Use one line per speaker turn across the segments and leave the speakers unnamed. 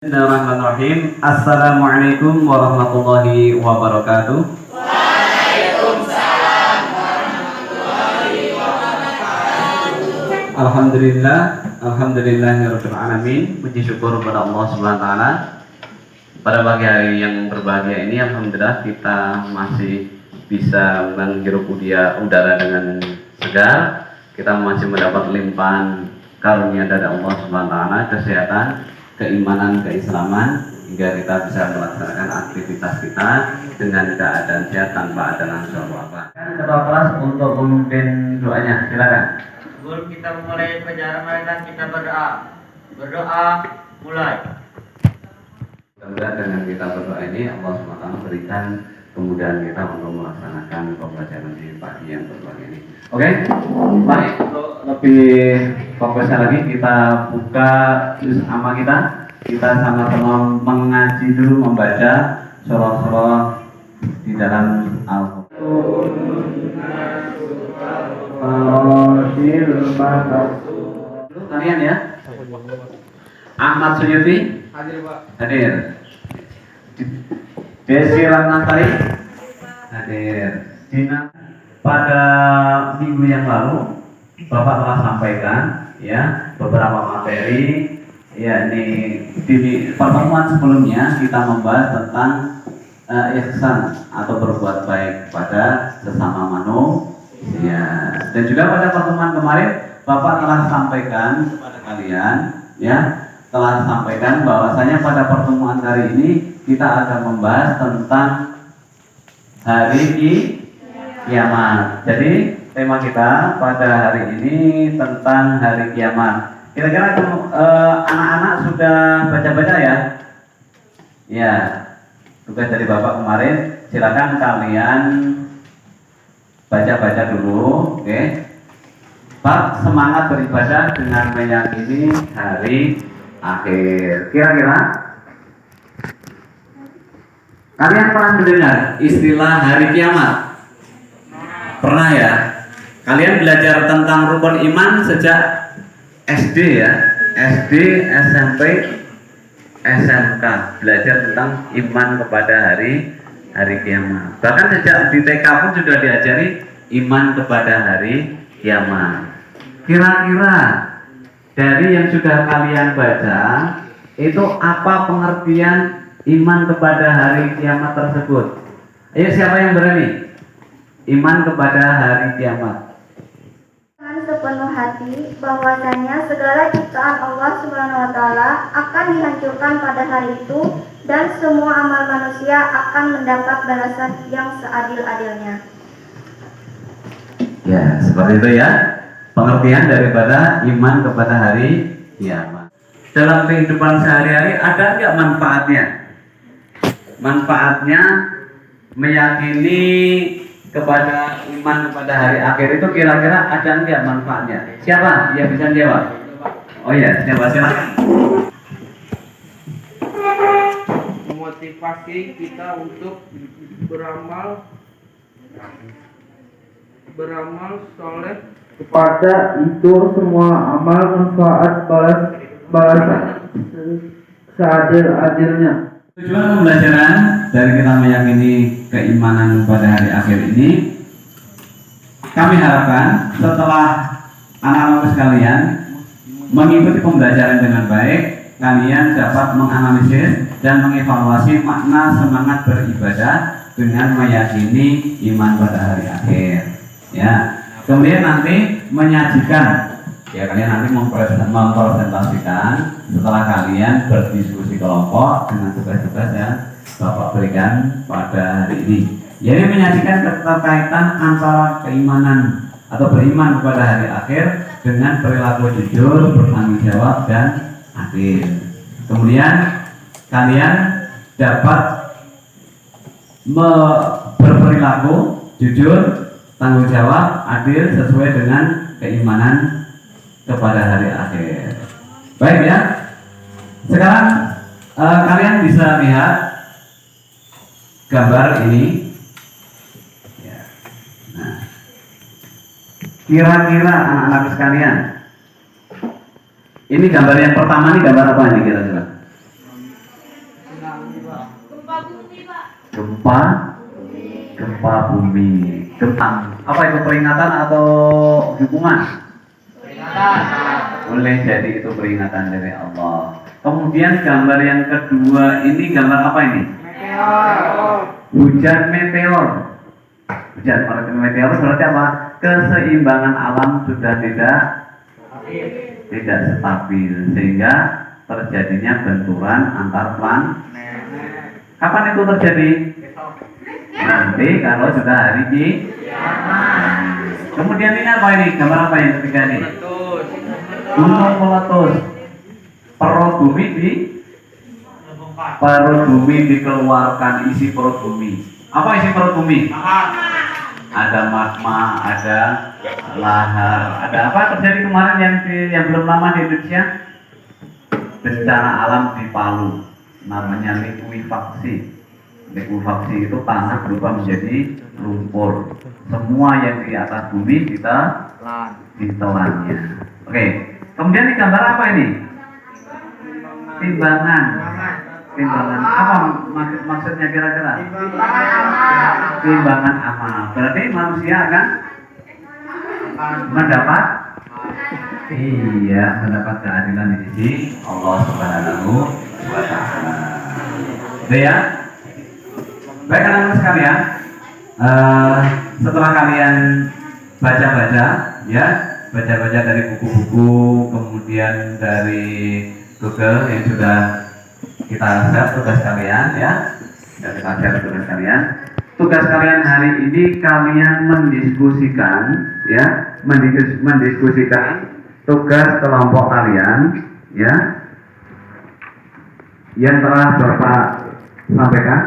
Bismillahirrahmanirrahim. Assalamualaikum warahmatullahi wabarakatuh.
Waalaikumsalam warahmatullahi wabarakatuh.
Alhamdulillahirabbil alamin. Puji syukur kepada Allah Subhanahu wa taala. Pada pagi hari yang berbahagia ini alhamdulillah kita masih bisa menghirup udara dengan segar. Kita masih mendapat limpahan karunia dari Allah Subhanahu wa taala, kesehatan, keimanan, keislaman, hingga kita bisa melaksanakan aktivitas kita dengan keadaan sehat tanpa ada langsung apa. Ketua kelas untuk memimpin doanya, silakan.
Sebelum kita memulai pelajaran, marilah kita berdoa. Berdoa, mulai.
Mudah-mudahan dengan kita berdoa ini Allah SWT berikan kemudahan kita untuk melaksanakan pembelajaran di pagi yang berbahagia ini. Oke, baik, untuk lebih fokusnya lagi kita buka juz amma kita. Kita sama-sama mengaji dulu, membaca surah-surah di dalam Al-Qur'an. Kalian ya. Ahmad Suyuti
Hadir, Pak.
hadir. Desi Ratnasari hadir. Dina, pada minggu yang lalu Bapak telah sampaikan ya beberapa materi, yakni di pertemuan sebelumnya kita membahas tentang ihsan atau berbuat baik pada sesama manusia. Dan juga pada pertemuan kemarin Bapak telah sampaikan kepada kalian ya, telah sampaikan bahwasanya pada pertemuan hari ini kita akan membahas tentang hari kiamat. Jadi tema kita pada hari ini tentang hari kiamat. Kira-kira anak-anak sudah baca-baca ya? Ya, tugas dari Bapak kemarin. Silakan kalian baca-baca dulu, oke? Bab semangat beribadah dengan meyakini hari akhir. Kira-kira kalian pernah mendengar istilah hari kiamat? Pernah ya? Kalian belajar tentang rukun iman sejak SD ya, SD, SMP, SMK, belajar tentang iman kepada hari kiamat. Bahkan sejak di TK pun sudah diajari iman kepada hari kiamat. Kira-kira dari yang sudah kalian baca itu apa pengertian iman kepada hari kiamat tersebut? Ayo, siapa yang berani? Iman kepada hari kiamat.
Dengan sepenuh hati bahwasanya segala ciptaan Allah Subhanahu wa taala akan dihancurkan pada hari itu dan semua amal manusia akan mendapat balasan yang seadil-adilnya.
Ya, seperti itu ya. Pengertian daripada iman kepada hari kiamat. Dalam kehidupan sehari-hari ada nggak manfaatnya? Manfaatnya meyakini kepada iman kepada hari akhir itu kira-kira ada nggak manfaatnya? Siapa yang bisa jawab? Oh ya, siapa? Silakan.
Memotivasi kita untuk beramal soleh
kepada itu semua amal manfaat balasan seadil-adilnya.
Tujuan pembelajaran dari kita meyakini keimanan pada hari akhir ini, kami harapkan setelah anak-anak sekalian mengikuti pembelajaran dengan baik, kalian dapat menganalisis dan mengevaluasi makna semangat beribadah dengan meyakini iman pada hari akhir. Ya, kemudian nanti menyajikan, ya kalian nanti mempresentasikan setelah kalian berdiskusi kelompok dengan tugas-tugas yang Bapak berikan pada hari ini. Jadi menyajikan keterkaitan antara keimanan atau beriman kepada hari akhir dengan perilaku jujur, bertanggung jawab dan adil. Kemudian kalian dapat berperilaku jujur, tanggung jawab, adil sesuai dengan keimanan kepada hari akhir. Baik ya. Sekarang kalian bisa lihat gambar ini. Ya. Nah, kira-kira anak-anak sekalian, ini gambar yang pertama, ini gambar apa ini kira-kira? Gempa, gempa bumi. Gempa. Apa itu peringatan atau hukuman? Boleh jadi itu peringatan dari Allah. Kemudian gambar yang kedua ini gambar apa ini? Hujan meteor. Hujan meteor berarti apa? Keseimbangan alam sudah tidak stabil sehingga terjadinya benturan antar planet. Kapan itu terjadi? Nanti kalau sudah hari kiamat. Kemudian ini apa ini? Gambar apa yang ketiga ini? Gunung meletus. Perut bumi dikeluarkan isi perut bumi. Apa isi perut bumi? Ada magma, ada lahar, ada apa terjadi kemarin yang belum lama di Indonesia? Bencana alam di Palu, namanya likuifaksi. Likuifaksi itu tanah berubah menjadi lumpur. Semua yang di atas bumi kita ditelannya. Oke, kemudian ini gambar apa ini? Timbangan. Apa maksudnya kira-kira? Timbangan amal. Berarti manusia akan mendapat keadilan di sisi Allah Subhanahu wa Ta'ala. Ya. Baik anak-anak sekalian, setelah kalian baca-baca dari buku-buku, kemudian dari Google yang sudah kita share tugas kalian tugas kalian hari ini kalian mendiskusikan tugas kelompok kalian yang telah Bapak sampaikan.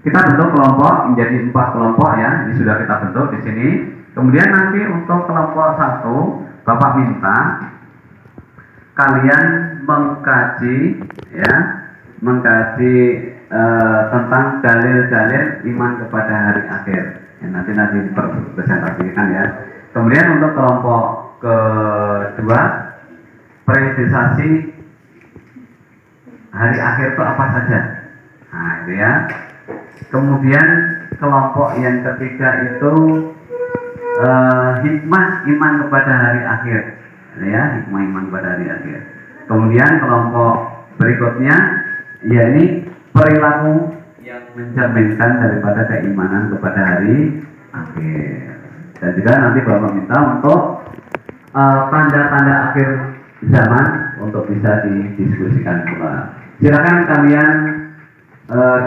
Kita bentuk kelompok menjadi 4 kelompok ini sudah kita bentuk di sini. Kemudian nanti untuk kelompok 1 Bapak minta kalian mengkaji tentang dalil-dalil iman kepada hari akhir. Nanti dipresentasikan ya. Kemudian untuk kelompok kedua periodisasi hari akhir itu apa saja. Nah, itu ya. Kemudian kelompok yang ketiga itu hikmah iman kepada hari akhir. Hikmah iman kepada hari akhir. Kemudian kelompok berikutnya yakni perilaku yang mencerminkan daripada keimanan kepada hari akhir. Dan juga nanti Bapak minta untuk tanda-tanda akhir zaman untuk bisa didiskusikan pula. Silakan kalian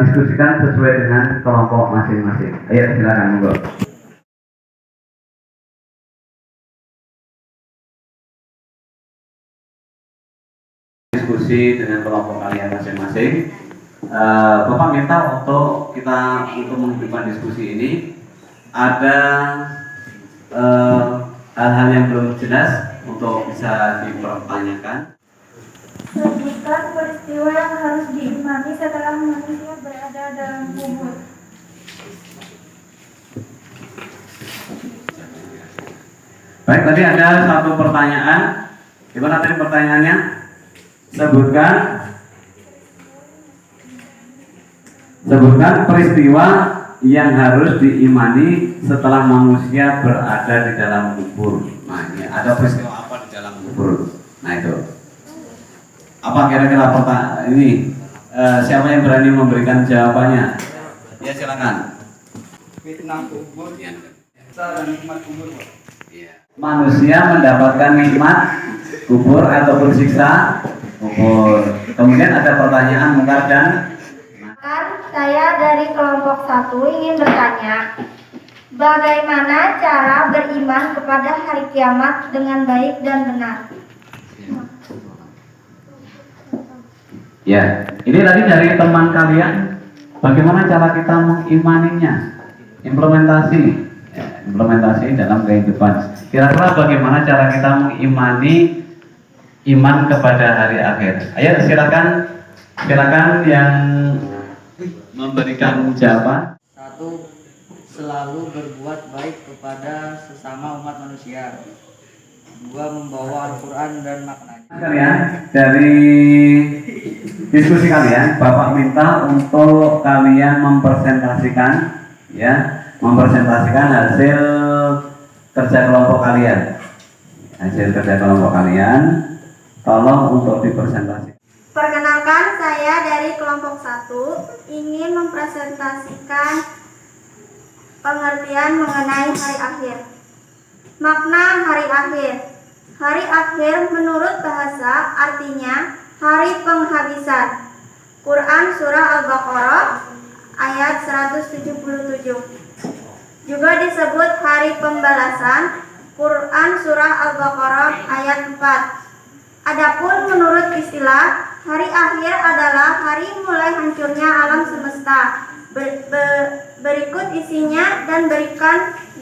diskusikan sesuai dengan kelompok masing-masing. Ayo silakan monggo. Diskusi dengan kelompok kalian masing-masing. Bapak minta untuk menghidupkan diskusi ini ada hal-hal yang belum jelas untuk bisa dipertanyakan.
Sebutkan peristiwa yang harus diimani setelah manusia berada dalam kubur.
Baik, tadi ada satu pertanyaan. Gimana tadi pertanyaannya? Sebutkan peristiwa yang harus diimani setelah manusia berada di dalam kubur. Nah, ini ada peristiwa apa di dalam kubur? Nah, itu. Apa kira-kira pertanyaan ini? Siapa yang berani memberikan jawabannya? Ya, silakan.
Fitnah kubur dan nikmat kubur.
Manusia mendapatkan nikmat kubur ataupun siksa kubur. Kemudian ada pertanyaan mungkar dan
Saya dari kelompok 1 ingin bertanya, bagaimana cara beriman kepada hari kiamat dengan baik dan benar?
Ya, ini tadi dari teman kalian. Bagaimana cara kita mengimaninya? Implementasi dalam kehidupan. Kira-kira bagaimana cara kita mengimani iman kepada hari akhir? Ayo silakan yang memberikan jawaban.
1. Selalu berbuat baik kepada sesama umat manusia. 2. Gua membawa Al-Quran dan maknanya.
Kalian dari diskusi kalian, Bapak minta untuk kalian mempresentasikan hasil kerja kelompok kalian. Hasil kerja kelompok kalian tolong untuk dipresentasikan.
Perkenalkan, saya dari kelompok 1 ingin mempresentasikan pengertian mengenai hari akhir. Makna hari akhir. Hari akhir menurut bahasa artinya hari penghabisan. Quran Surah Al-Baqarah ayat 177. Juga disebut hari pembalasan. Quran Surah Al-Baqarah ayat 4. Adapun menurut istilah, hari akhir adalah hari mulai hancurnya alam semesta. Berikut isinya dan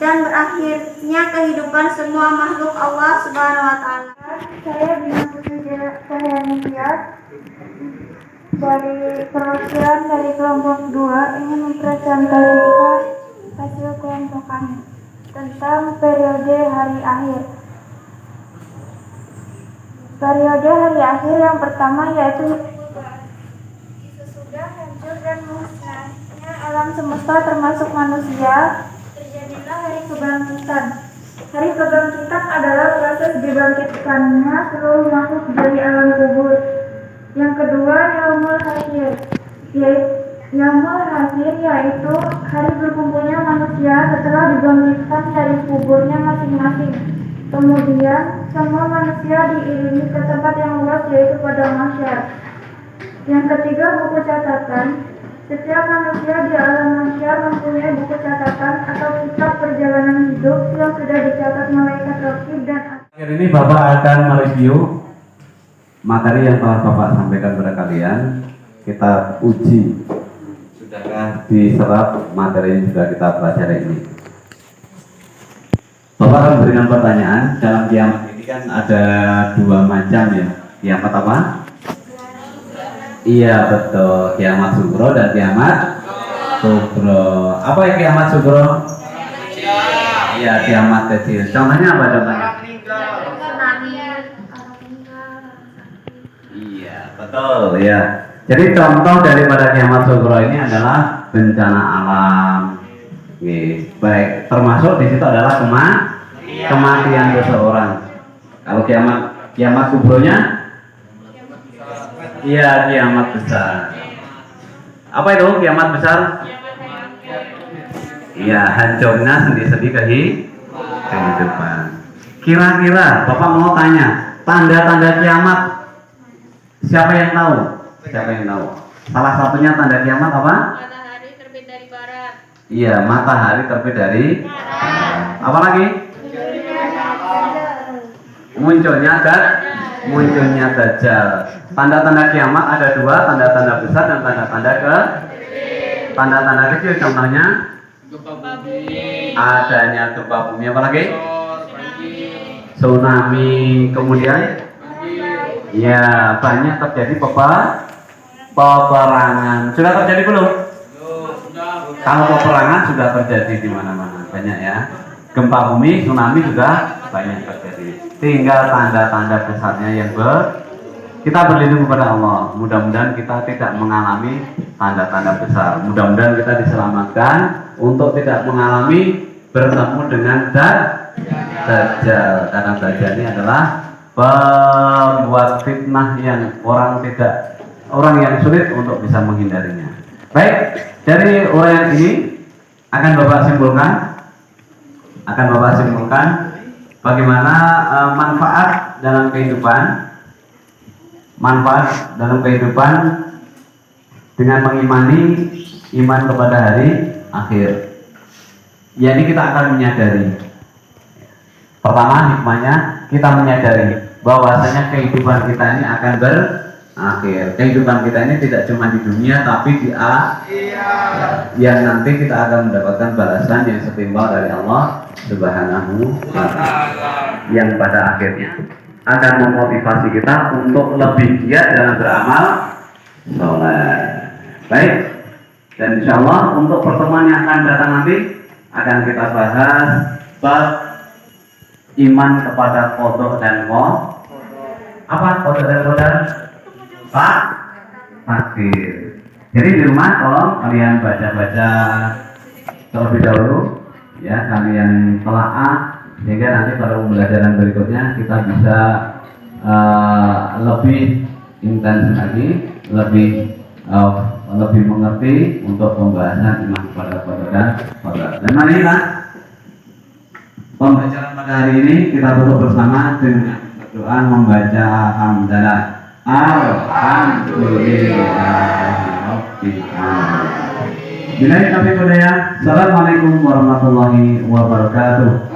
berakhirnya kehidupan semua makhluk Allah Subhanahu wa taala. Saya Bina Putri Cahyaniar dari perwakilan dari kelompok 2 ingin mempresentasikan hasil kelompok kami tentang periode hari akhir. Periode hari akhir yang pertama yaitu sesudah hancur dan musnahnya alam semesta termasuk manusia, terjadilah hari kebangkitan. Hari kebangkitan adalah proses dibangkitkannya seluruh makhluk dari alam kubur. Yang kedua, yaumul akhir. Yaumul akhir yaitu hari berkumpulnya manusia setelah dibangkitkan dari kuburnya masing-masing. Kemudian semua manusia diiringi ke tempat yang luas yaitu padang mahsyar. Yang ketiga, buku catatan. Setiap manusia di alam mahsyar mempunyai buku catatan atau kitab perjalanan hidup yang sudah dicatat malaikat raqib dan
Akhir ini Bapak akan mereview materi yang telah Bapak sampaikan kepada kalian. Kita uji, sudahkah diserap materi yang sudah kita pelajari ini. Bapak akan memberikan pertanyaan. Dalam kiamat ini kan ada dua macam ya. Kiamat apa? Iya betul, kiamat sugro dan kiamat kubro. Apa ya kiamat sugro? Iya, kiamat kecil. Contohnya apa contohnya? Iya betul ya. Jadi contoh daripada kiamat sugro ini adalah bencana alam. Baik, termasuk di situ adalah kematian seseorang. Kalau kiamat kubronya, iya kiamat besar. Apa itu kiamat besar? Iya, hancurnya sendi-sendi kehidupan. Kira-kira Bapak mau tanya tanda-tanda kiamat, siapa yang tahu? Siapa yang tahu? Salah satunya tanda kiamat apa?
Matahari terbit dari barat.
Iya, matahari terbit dari barat. Apa lagi? Munculnya Dajjal. Tanda-tanda kiamat ada dua, tanda-tanda besar dan tanda-tanda kecil. Contohnya adanya gempa bumi, apa lagi? Tsunami, kemudian ya banyak terjadi peperangan. Sudah terjadi belum? Kalau peperangan sudah terjadi di mana-mana, banyak ya. Gempa bumi, tsunami juga banyak terjadi. Tinggal tanda-tanda besarnya yang kita berlindung kepada Allah. Mudah-mudahan kita tidak mengalami tanda-tanda besar. Mudah-mudahan kita diselamatkan untuk tidak mengalami bertemu dengan Dajjal. Karena Dajjal ini adalah pembuat fitnah yang orang yang sulit untuk bisa menghindarinya. Baik, dari uraian ini akan Bapak simpulkan bagaimana manfaat dalam kehidupan dengan mengimani iman kepada hari akhir. Yani kita akan menyadari, pertama hikmahnya kita menyadari bahwasanya kehidupan kita ini akan berakhir. Kehidupan kita ini tidak cuma di dunia tapi di akhirat, yang nanti kita akan mendapatkan balasan yang setimpal dari Allah Subhanahu wa ta'ala, yang pada akhirnya akan memotivasi kita untuk lebih giat dalam beramal soleh. Baik, dan insya Allah untuk pertemuan yang akan datang nanti akan kita bahas bab iman kepada qada dan qadar. Apa qada dan qadar? Pak takdir. Jadi di rumah tolong kalian baca-baca terlebih dahulu, ya, kalian telaah sehingga nanti pada pembelajaran berikutnya kita bisa lebih intens lagi, lebih mengerti untuk pembahasan iman kepada qada dan qadar. Dan marilah pembacaan pada hari ini kita tutup bersama dengan berdoa membaca hamdalah. Alhamdulillahirabbil alamin. Assalamualaikum warahmatullahi wabarakatuh.